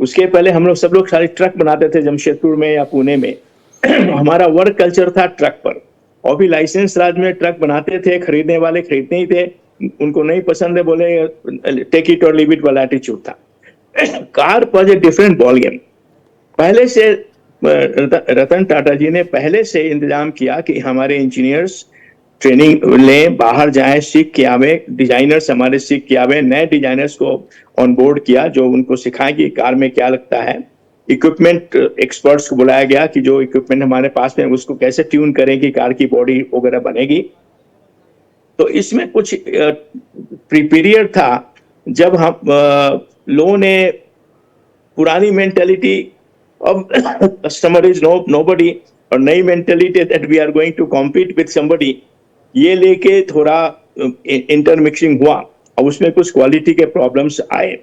उसके पहले सब लोग सारे ट्रक बनाते थे जमशेदपुर में या पुणे में। हमारा वर्क कल्चर था ट्रक पर, और भी लाइसेंस राज में ट्रक बनाते थे, खरीदने वाले खरीदते ही थे, उनको नहीं पसंद है बोले टेक इट और लीव इट वाला एटीट्यूड था। कार पर ए डिफरेंट बॉल गेम। पहले से रतन टाटा जी ने पहले से इंतजाम किया कि हमारे इंजीनियर्स ट्रेनिंग लें, बाहर जाएं, सीख के आवे, डिजाइनर्स हमारे सीख के आवे, नए डिजाइनर्स को ऑन बोर्ड किया जो उनको सिखाएं कि कार में क्या लगता है। इक्विपमेंट एक्सपर्ट्स को बुलाया गया कि जो इक्विपमेंट हमारे पास में उसको कैसे ट्यून करें कि कार की बॉडी वगैरह बनेगी। तो इसमें कुछ पीरियड था जब हम लोगों ने पुरानी mentality of customer is nobody और नई mentality that we are going to compete with somebody, ये लेके थोड़ा इंटरमिक्सिंग हुआ और उसमें कुछ क्वालिटी के प्रॉब्लम्स आए।